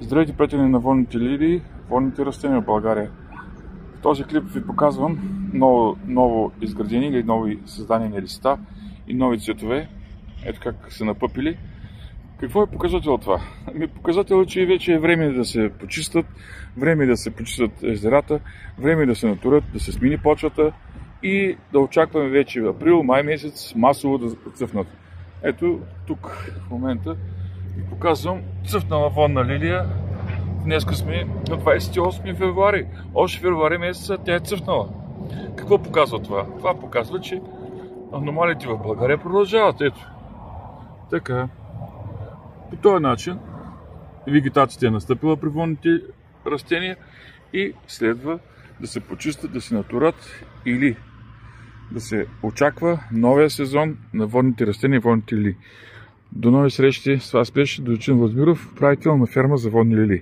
Здравейте, приятели на водните лилии, водните растения в България. В този клип ви показвам ново изградени или нови създадени листа и нови цветове. Ето как са напъпили. Какво е показател това? Показател е, че вече е време да се почистят, време да се почистят езерата, време да се натурят, да се смени почвата и да очакваме вече в април, май месец масово да цъфнат. Ето тук в момента ви показвам цъфнала водна лилия. Днеска сме на 28 февруари. Още февруари месеца тя е цъфнала. Какво показва това? Това показва, че аномалиите в България продължават. Ето. Така. По този начин вегетацията е настъпила при водните растения и следва да се почистят, да се натурат или да се очаква новия сезон на водните растения и водните лилии. До нови срещи. С вас беше Дойчин Владимиров, управител на ферма за водни лилии.